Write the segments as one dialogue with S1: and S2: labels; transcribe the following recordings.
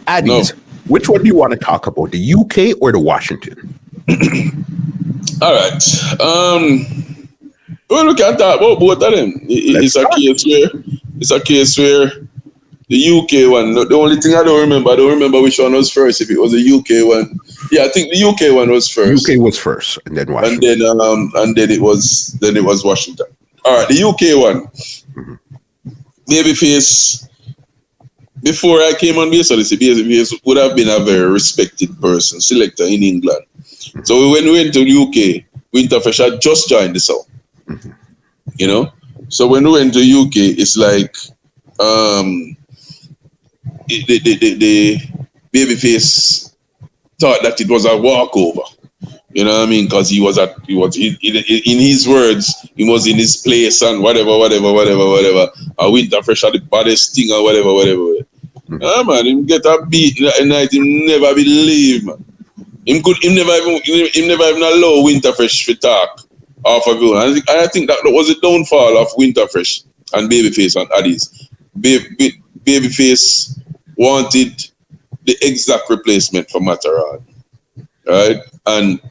S1: Addies, which one do you want to talk about, the UK or the Washington?
S2: All right. Well, we can talk about both of them. It's a case where the UK one. The only thing I don't remember which one was first. If it was the UK one, yeah, I think the UK one was first.
S1: UK was first, and then Washington,
S2: and then it was Washington. All right, the UK one. Babyface. Before I came on Babyface would have been a very respected person, selector in England. So when we went to the UK, Winterfresh had just joined the South. You know? So when we went to UK, it's like the Babyface thought that it was a walkover. You know what I mean? Because he was in his words, he was in his place and whatever. A Winterfresh had the baddest thing or whatever. Man, him get a beat that night, him never believe, man. Him never even allow Winterfresh to talk off of you. And I think that was the downfall of Winterfresh and Babyface and Addies. Babyface wanted the exact replacement for Mataran, right? And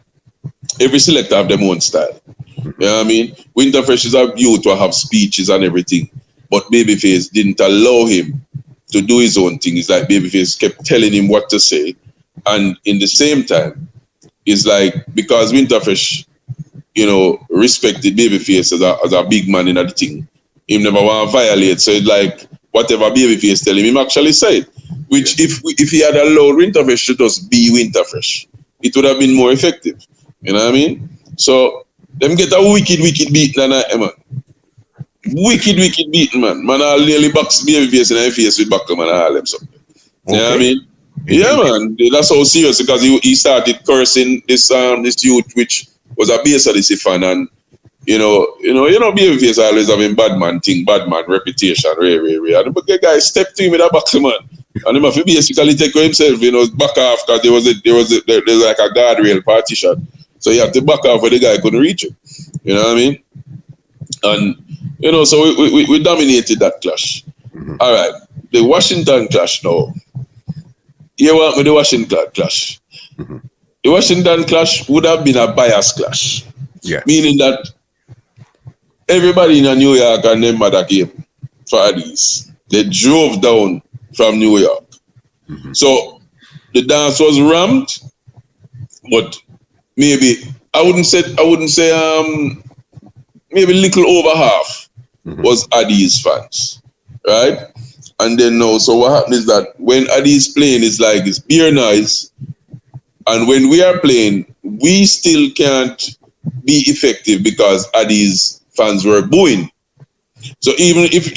S2: every selector have their own style. You know what I mean? Winterfresh is a youth to have speeches and everything, but Babyface didn't allow him to do his own thing. It's like Babyface kept telling him what to say, and in the same time, it's like because Winterfresh, you know, respected Babyface as a big man in the thing, him never want to violate. So it's like whatever Babyface tell him actually said. Which if he had allowed Winterfresh to just be Winterfresh, it would have been more effective. You know what I mean? So them get a wicked beat man. Wicked beating, man. Man, I'll nearly box Babyface in the face with back, man. I'll them something. You know what I mean? Yeah, man. That's how serious because he started cursing this youth, which was a BSLC fan, and you know, Babyface always having bad man reputation, and the guy stepped to him with a back, man, and he have to basically take himself, you know, back off because there was like a guardrail partition, so he had to back off where the guy couldn't reach him. You know what I mean? And you know, so we dominated that clash. All right, the Washington clash now. Here what with the Washington clash. The Washington clash would have been a bias clash.
S1: Yeah.
S2: Meaning that everybody in New York and them mother came for Addies. They drove down from New York. So the dance was rammed, but maybe I wouldn't say maybe a little over half was Addies fans, right? And then now, so what happens is that when Addies playing, it's like it's beer noise, and when we are playing, we still can't be effective because Addies fans were booing. So even if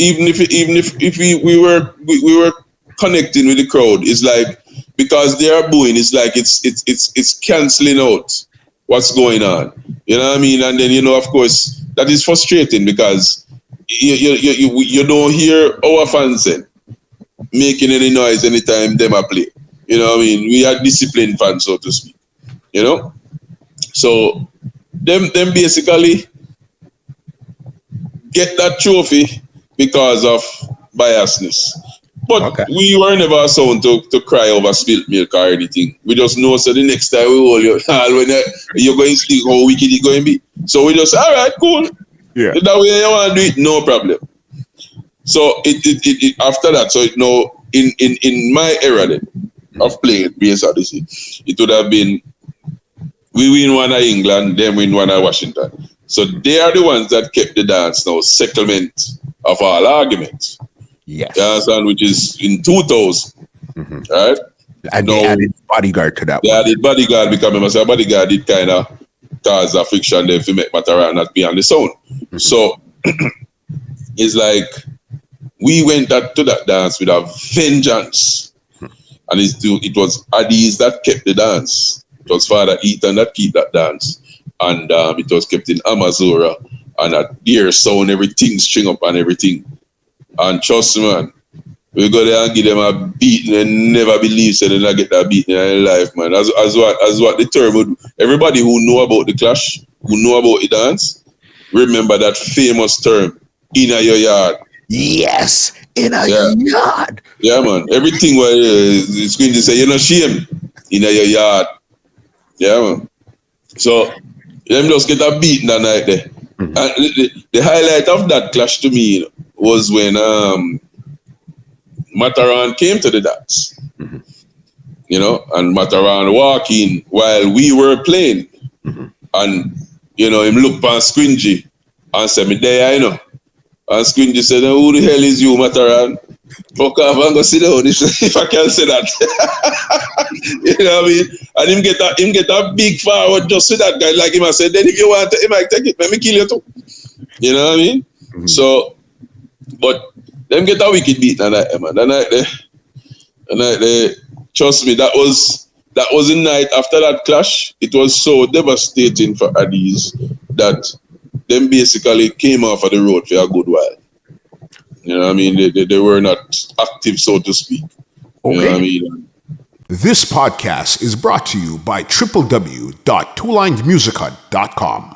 S2: we were connecting with the crowd, it's like because they are booing, it's like it's canceling out what's going on. You know what I mean? And then you know, of course, that is frustrating because you don't hear our fans then making any noise anytime them are play. You know what I mean? We are disciplined fans, so to speak. You know? So them basically get that trophy because of biasness. But we were never sound to cry over spilt milk or anything. We just know so the next time we hold you when you're going to see how wicked it's going to be. So we just all right, cool.
S1: Yeah.
S2: That way you want to do it, no problem. So it after that, so in my era then of playing BSRDC, it would have been we win one at England, then win one at Washington. So they are the ones that kept the dance now, settlement of all arguments.
S1: Yes.
S2: You understand? Which is in 2000. Right?
S1: And they added bodyguard to that
S2: one. They added bodyguard because remember, so bodyguard did kind of cause a friction there to make Mataran not be on the sound. So it's like we went to that dance with a vengeance. And it was Addies that kept the dance. It was Father Ethan that kept that dance. And it was kept in Amazura and a deer sound, everything string up and everything. And trust me, man, we go there and give them a beating and never believe so they not get that beating in their life, man. As what the term would, everybody who know about the clash, who know about the dance, remember that famous term, inna your yard.
S1: Yes, in a
S2: Yeah.
S1: yard.
S2: Yeah, man. Everything where it's going to say, you're not shame in your yard. Yeah, man. So, them just get a beating that night there.
S1: Mhm.
S2: And the highlight of that clash to me was when Mataran came to the dance.
S1: Mhm.
S2: You know, and Mataran walk in while we were playing.
S1: Mhm.
S2: And, you know, him look pan Squingy and said, me there, you know. And Squingy said, who the hell is you, Mataran? Fuck off and go sit down if I can say that. You know what I mean? And him get a big forward just with that guy. Like him I said, then if you want to, he might take it, let me kill you too. You know what I mean?
S1: Mhm.
S2: So, but them get a wicked beat that night, man. That night there, trust me, that was the night after that clash. It was so devastating for Addies that them basically came off of the road for a good while. You know what I mean? They were not active, so to speak. You know what I mean?
S1: This podcast is brought to you by www.twolinedmusichut.com.